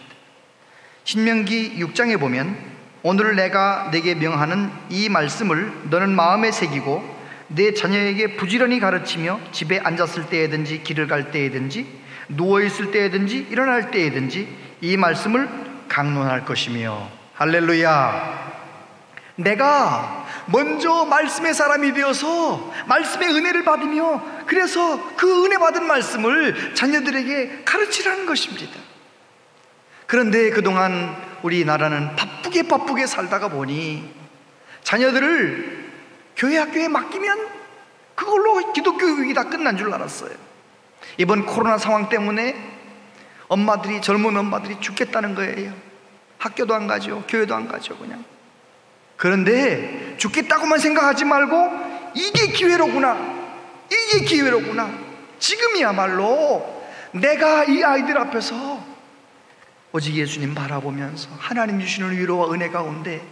신명기 6장에 보면 오늘 내가 내게 명하는 이 말씀을 너는 마음에 새기고 내 자녀에게 부지런히 가르치며 집에 앉았을 때에든지 길을 갈 때에든지 누워있을 때에든지 일어날 때에든지 이 말씀을 강론할 것이며. 할렐루야. 내가 먼저 말씀의 사람이 되어서 말씀의 은혜를 받으며, 그래서 그 은혜 받은 말씀을 자녀들에게 가르치라는 것입니다. 그런데 그동안 우리나라는 바쁘게 살다가 보니 자녀들을 교회 학교에 맡기면 그걸로 기독교 교육이 다 끝난 줄 알았어요. 이번 코로나 상황 때문에 젊은 엄마들이 죽겠다는 거예요. 학교도 안 가죠, 교회도 안 가죠, 그냥. 그런데 죽겠다고만 생각하지 말고 이게 기회로구나, 지금이야말로 내가 이 아이들 앞에서 오직 예수님 바라보면서 하나님 주시는 위로와 은혜 가운데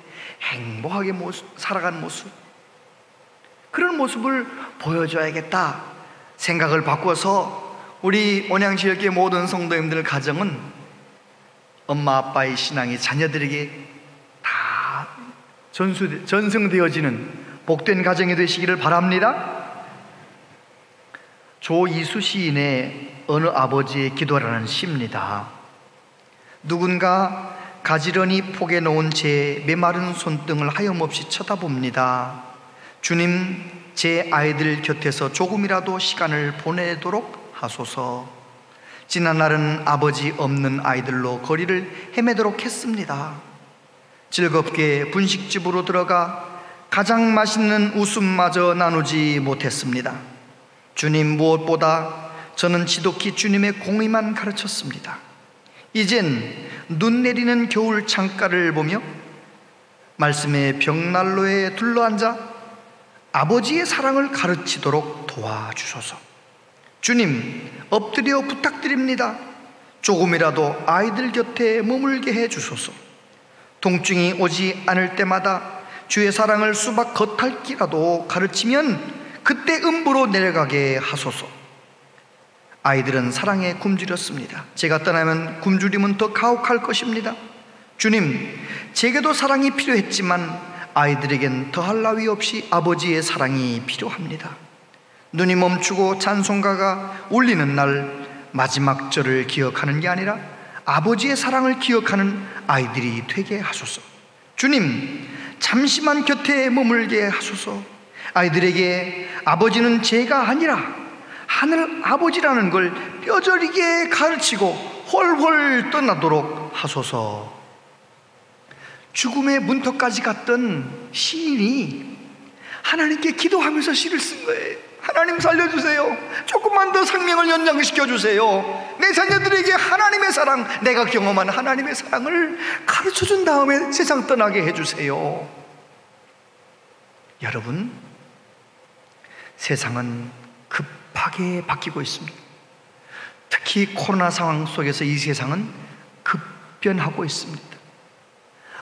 행복하게 살아가는 모습, 그런 모습을 보여줘야겠다 생각을 바꿔서 우리 온양시역의 모든 성도님들 가정은 엄마 아빠의 신앙이 자녀들에게 다 전승되어지는 복된 가정이 되시기를 바랍니다. 조이수 시인의 어느 아버지의 기도라는 시입니다. 누군가 가지런히 포개 놓은 제 메마른 손등을 하염없이 쳐다봅니다. 주님, 제 아이들 곁에서 조금이라도 시간을 보내도록 하소서. 지난 날은 아버지 없는 아이들로 거리를 헤매도록 했습니다. 즐겁게 분식집으로 들어가 가장 맛있는 웃음마저 나누지 못했습니다. 주님, 무엇보다 저는 지독히 주님의 공의만 가르쳤습니다. 이젠 눈 내리는 겨울 창가를 보며 말씀의 벽난로에 둘러앉아 아버지의 사랑을 가르치도록 도와주소서. 주님, 엎드려 부탁드립니다. 조금이라도 아이들 곁에 머물게 해주소서. 통증이 오지 않을 때마다 주의 사랑을 수박 겉핥기라도 가르치면 그때 음부로 내려가게 하소서. 아이들은 사랑에 굶주렸습니다. 제가 떠나면 굶주림은 더 가혹할 것입니다. 주님, 제게도 사랑이 필요했지만 아이들에겐 더할 나위 없이 아버지의 사랑이 필요합니다. 눈이 멈추고 찬송가가 울리는 날 마지막 절을 기억하는 게 아니라 아버지의 사랑을 기억하는 아이들이 되게 하소서. 주님, 잠시만 곁에 머물게 하소서. 아이들에게 아버지는 제가 아니라 하늘 아버지라는 걸 뼈저리게 가르치고 홀홀 떠나도록 하소서. 죽음의 문턱까지 갔던 시인이 하나님께 기도하면서 시를 쓴 거예요. 하나님 살려주세요. 조금만 더 생명을 연장시켜 주세요. 내 자녀들에게 하나님의 사랑, 내가 경험한 하나님의 사랑을 가르쳐준 다음에 세상 떠나게 해주세요. 여러분, 세상은 급하게 바뀌고 있습니다. 특히 코로나 상황 속에서 이 세상은 급변하고 있습니다.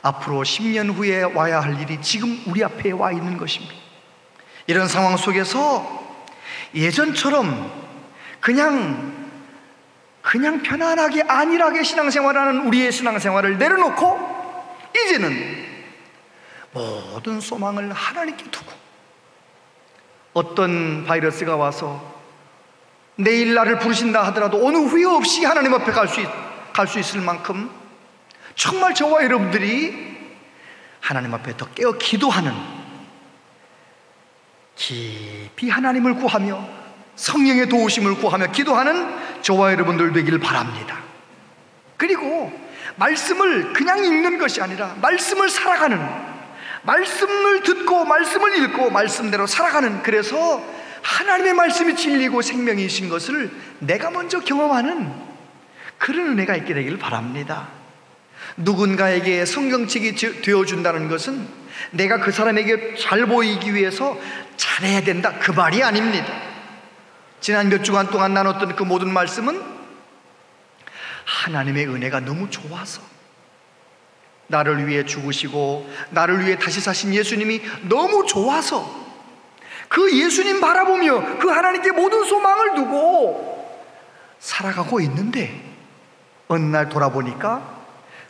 앞으로 10년 후에 와야 할 일이 지금 우리 앞에 와 있는 것입니다. 이런 상황 속에서 예전처럼 그냥 편안하게 안일하게 신앙생활하는 우리의 신앙생활을 내려놓고 이제는 모든 소망을 하나님께 두고, 어떤 바이러스가 와서 내일 나를 부르신다 하더라도 오늘 후회 없이 하나님 앞에 갈 수 있을 만큼 정말 저와 여러분들이 하나님 앞에 더 깨어 기도하는, 깊이 하나님을 구하며 성령의 도우심을 구하며 기도하는 저와 여러분들 되길 바랍니다. 그리고 말씀을 그냥 읽는 것이 아니라 말씀을 살아가는, 말씀을 듣고 말씀을 읽고 말씀대로 살아가는, 그래서 하나님의 말씀이 진리고 생명이신 것을 내가 먼저 경험하는 그런 은혜가 있게 되길 바랍니다. 누군가에게 성경책이 되어준다는 것은 내가 그 사람에게 잘 보이기 위해서 잘해야 된다, 그 말이 아닙니다. 지난 몇 주간 동안 나눴던 그 모든 말씀은 하나님의 은혜가 너무 좋아서, 나를 위해 죽으시고 나를 위해 다시 사신 예수님이 너무 좋아서 그 예수님 바라보며 그 하나님께 모든 소망을 두고 살아가고 있는데, 어느 날 돌아보니까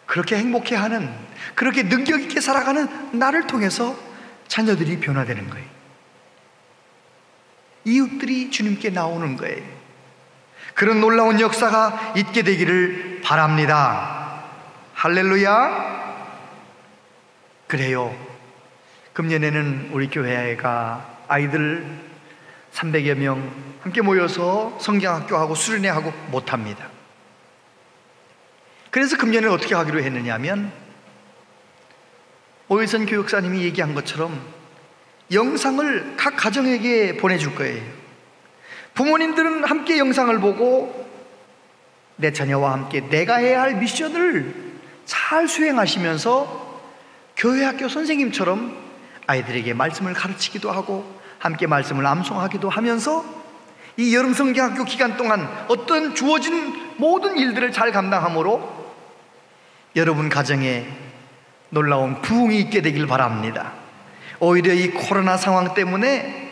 그렇게 행복해하는, 그렇게 능력 있게 살아가는 나를 통해서 자녀들이 변화되는 거예요. 이웃들이 주님께 나오는 거예요. 그런 놀라운 역사가 있게 되기를 바랍니다. 할렐루야. 그래요. 금년에는 우리 교회가 아이들 300여 명 함께 모여서 성경학교하고 수련회하고 못합니다. 그래서 금년에 어떻게 하기로 했느냐 하면, 오일선 교육사님이 얘기한 것처럼 영상을 각 가정에게 보내줄 거예요. 부모님들은 함께 영상을 보고 내 자녀와 함께 내가 해야 할 미션을 잘 수행하시면서 교회학교 선생님처럼 아이들에게 말씀을 가르치기도 하고 함께 말씀을 암송하기도 하면서 이 여름 성경학교 기간 동안 어떤 주어진 모든 일들을 잘 감당함으로 여러분 가정에 놀라운 부흥이 있게 되길 바랍니다. 오히려 이 코로나 상황 때문에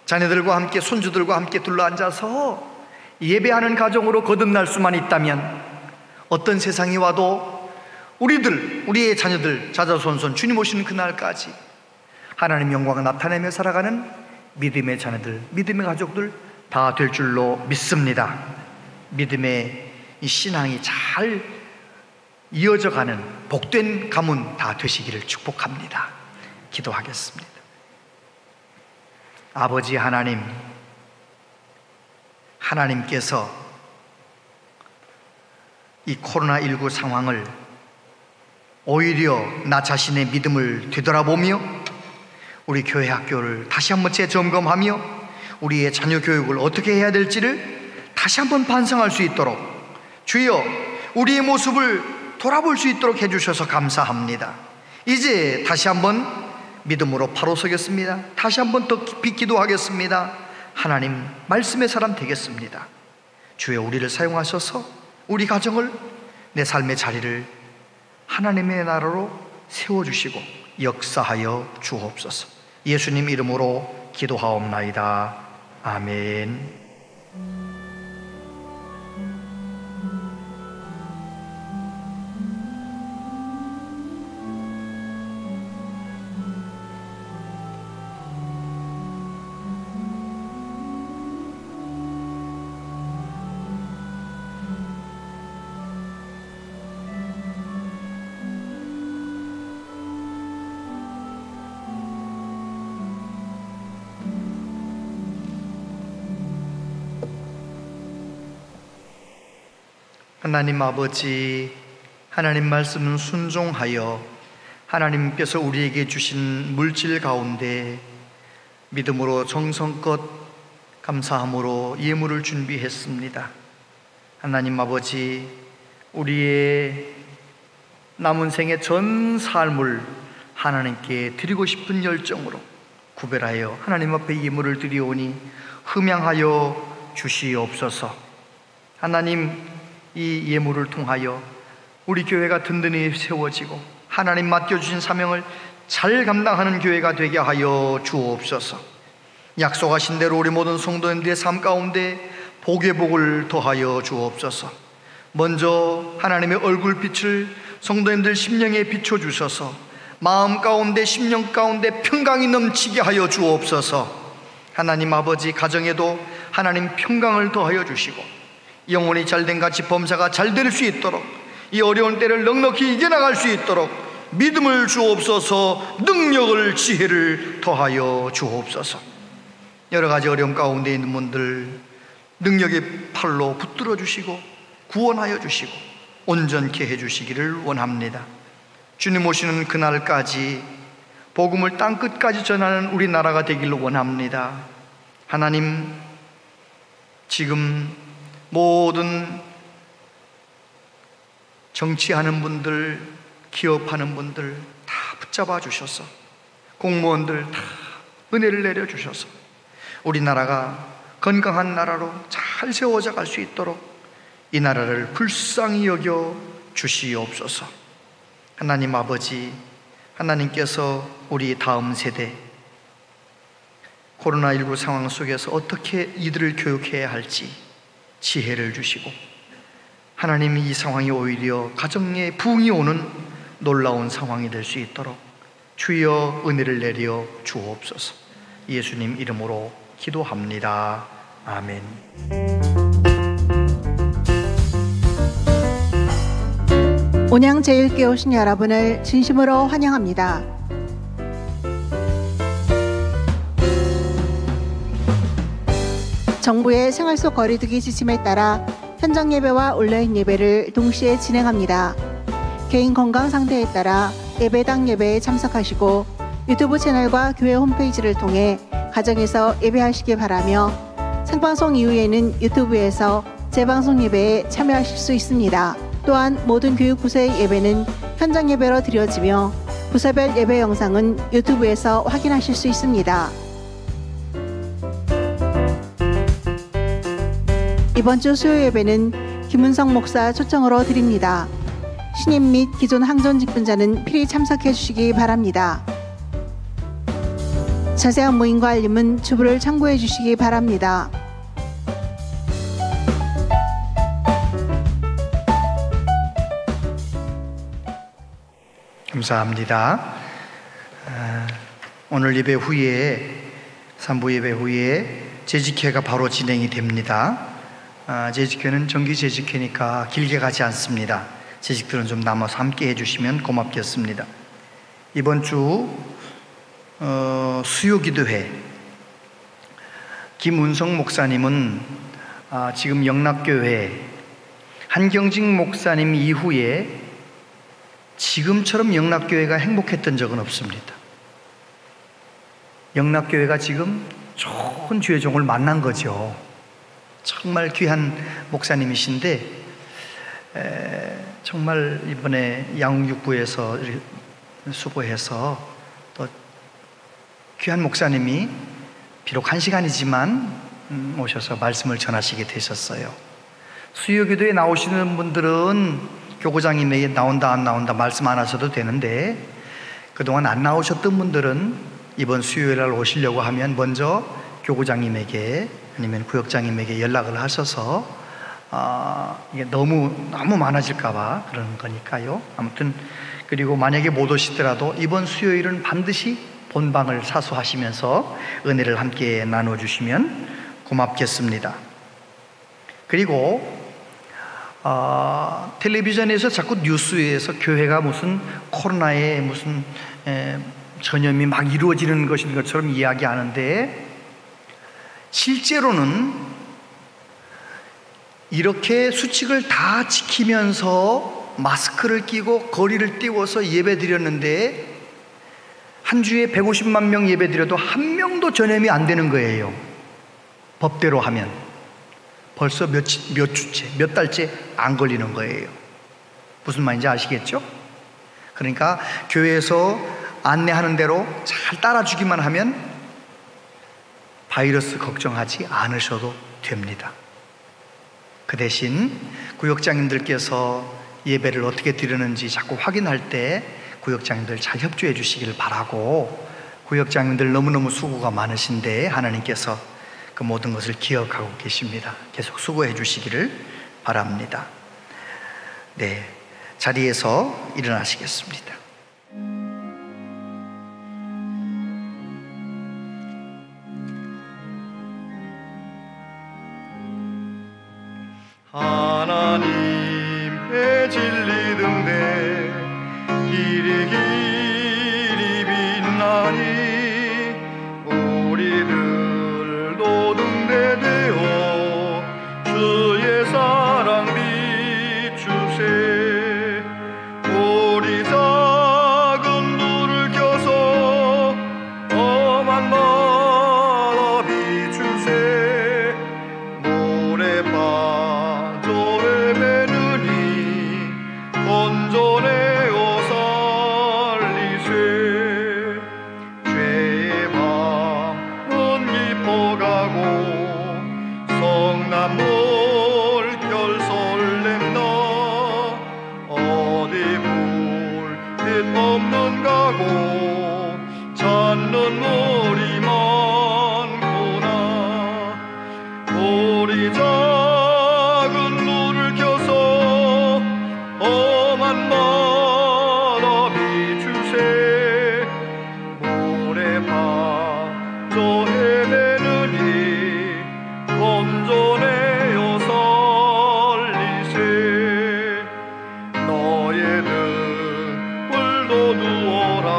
자녀들과 함께 손주들과 함께 둘러앉아서 예배하는 가정으로 거듭날 수만 있다면 어떤 세상이 와도 우리의 자녀들 자자손손 주님 오시는 그날까지 하나님 영광을 나타내며 살아가는 믿음의 자녀들, 믿음의 가족들 다 될 줄로 믿습니다. 믿음의 이 신앙이 잘 이어져가는 복된 가문 다 되시기를 축복합니다. 기도하겠습니다. 아버지 하나님, 하나님께서 이 코로나19 상황을 오히려 나 자신의 믿음을 되돌아보며 우리 교회 학교를 다시 한번 재점검하며 우리의 자녀 교육을 어떻게 해야 될지를 다시 한번 반성할 수 있도록 주여 우리의 모습을 돌아볼 수 있도록 해주셔서 감사합니다. 이제 다시 한번 믿음으로 바로 서겠습니다. 다시 한번 더 깊이 기도하겠습니다. 하나님 말씀의 사람 되겠습니다. 주여 우리를 사용하셔서 우리 가정을, 내 삶의 자리를 하나님의 나라로 세워주시고 역사하여 주옵소서. 예수님 이름으로 기도하옵나이다. 아멘. 하나님 아버지, 하나님 말씀은 순종하여 하나님께서 우리에게 주신 물질 가운데 믿음으로 정성껏 감사함으로 예물을 준비했습니다. 하나님 아버지, 우리의 남은 생의 전 삶을 하나님께 드리고 싶은 열정으로 구별하여 하나님 앞에 예물을 드리오니 흠양하여 주시옵소서. 하나님, 이 예물을 통하여 우리 교회가 든든히 세워지고 하나님 맡겨주신 사명을 잘 감당하는 교회가 되게 하여 주옵소서. 약속하신 대로 우리 모든 성도님들의 삶 가운데 복의 복을 더하여 주옵소서. 먼저 하나님의 얼굴빛을 성도님들 심령에 비춰주셔서 마음 가운데 심령 가운데 평강이 넘치게 하여 주옵소서. 하나님 아버지, 가정에도 하나님 평강을 더하여 주시고 영혼이 잘된 같이 범사가 잘 될 수 있도록 이 어려운 때를 넉넉히 이겨나갈 수 있도록 믿음을 주옵소서. 능력을, 지혜를 더하여 주옵소서. 여러 가지 어려움 가운데 있는 분들 능력의 팔로 붙들어 주시고 구원하여 주시고 온전케 해주시기를 원합니다. 주님 오시는 그날까지 복음을 땅끝까지 전하는 우리나라가 되기를 원합니다. 하나님, 지금 모든 정치하는 분들, 기업하는 분들 다 붙잡아 주셔서, 공무원들 다 은혜를 내려주셔서 우리나라가 건강한 나라로 잘 세워져 갈 수 있도록 이 나라를 불쌍히 여겨 주시옵소서. 하나님 아버지, 하나님께서 우리 다음 세대 코로나19 상황 속에서 어떻게 이들을 교육해야 할지 지혜를 주시고, 하나님 이 상황이 오히려 가정에 부흥이 오는 놀라운 상황이 될 수 있도록 주여 은혜를 내려 주옵소서. 예수님 이름으로 기도합니다. 아멘. 온양제일교회 오신 여러분을 진심으로 환영합니다. 정부의 생활 속 거리두기 지침에 따라 현장 예배와 온라인 예배를 동시에 진행합니다. 개인 건강 상태에 따라 예배당 예배에 참석하시고 유튜브 채널과 교회 홈페이지를 통해 가정에서 예배하시기 바라며, 생방송 이후에는 유튜브에서 재방송 예배에 참여하실 수 있습니다. 또한 모든 교육부서의 예배는 현장 예배로 드려지며 부서별 예배 영상은 유튜브에서 확인하실 수 있습니다. 이번 주 수요 예배는 김은성 목사 초청으로 드립니다. 신임 및 기존 항전 직분자는 필히 참석해 주시기 바랍니다. 자세한 모임과 알림은 주부를 참고해 주시기 바랍니다. 감사합니다. 오늘 예배 후에, 3부 예배 후에 재직회가 바로 진행이 됩니다. 재직회는 정기 재직회니까 길게 가지 않습니다. 재직들은 좀 남아서 함께 해주시면 고맙겠습니다. 이번 주 수요기도회, 김운성 목사님은 지금 영락교회 한경직 목사님 이후에 지금처럼 영락교회가 행복했던 적은 없습니다. 영락교회가 지금 좋은 주의 종을 만난 거죠. 정말 귀한 목사님이신데, 정말 이번에 양육부에서 수고해서 또 귀한 목사님이 비록 1시간이지만 오셔서 말씀을 전하시게 되셨어요. 수요기도에 나오시는 분들은 교구장님에게 나온다 안 나온다 말씀 안 하셔도 되는데, 그동안 안 나오셨던 분들은 이번 수요일날 오시려고 하면 먼저 교구장님에게 아니면 구역장님에게 연락을 하셔서 이게 너무 많아질까봐 그러는 거니까요. 아무튼, 그리고 만약에 못 오시더라도 이번 수요일은 반드시 본방을 사수하시면서 은혜를 함께 나눠주시면 고맙겠습니다. 그리고 텔레비전에서 자꾸 뉴스에서 교회가 무슨 코로나에 무슨 전염이 막 이루어지는 것인 것처럼 이야기하는데, 실제로는 이렇게 수칙을 다 지키면서 마스크를 끼고 거리를 띄워서 예배 드렸는데, 한 주에 150만 명 예배 드려도 한 명도 전염이 안 되는 거예요. 법대로 하면 벌써 몇 주째, 몇 달째 안 걸리는 거예요. 무슨 말인지 아시겠죠? 그러니까 교회에서 안내하는 대로 잘 따라주기만 하면 바이러스 걱정하지 않으셔도 됩니다. 그 대신 구역장님들께서 예배를 어떻게 드리는지 자꾸 확인할 때 구역장님들 잘 협조해 주시길 바라고, 구역장님들 너무너무 수고가 많으신데 하나님께서 그 모든 것을 기억하고 계십니다. 계속 수고해 주시기를 바랍니다. 네, 자리에서 일어나시겠습니다. 하나님의 진리 등대 길이 길이 빛나니 우리들도 등대되어 주의 사랑 비추세. 우리 작은 불을 켜서 험한 바다 비추세. 물에 빠져 헤매느니 건져내어 살리세. 죄의 밤은 깊어가고 성남물 결 설렘나. 어디 불빛 없는 가고 찾는 물이 많구나. 우리 작은 불을 켜서 험한 바다 비추세. 물에 빠져 헤매느니 건져내어 살리세. 너의 등불도 두어라.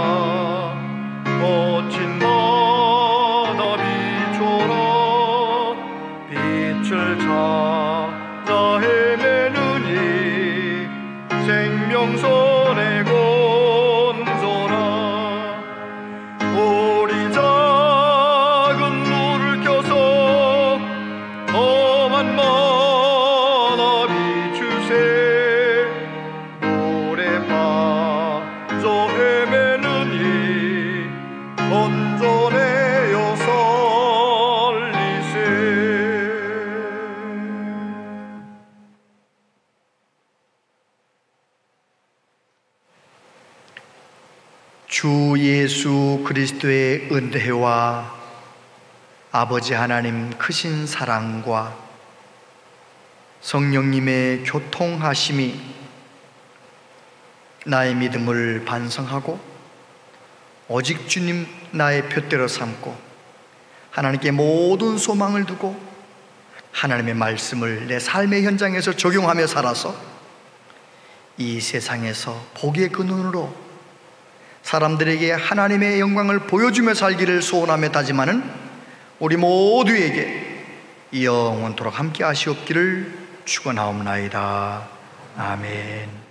거친 바다 비춰라. 빛을 찾아 헤매느니 생명선에 건져라. 우리 작은 불을 켜서 험한 바다 비추세. 물에 빠져 헤매느니 건져내어 살리세. 주 예수 그리스도의 은혜와 아버지 하나님 크신 사랑과 성령님의 교통하심이 나의 믿음을 반성하고 오직 주님 나의 표대로 삼고 하나님께 모든 소망을 두고 하나님의 말씀을 내 삶의 현장에서 적용하며 살아서 이 세상에서 복의 근원으로 사람들에게 하나님의 영광을 보여주며 살기를 소원하며 다짐하는 우리 모두에게 영원토록 함께 하시옵기를 축원하옵나이다. 아멘.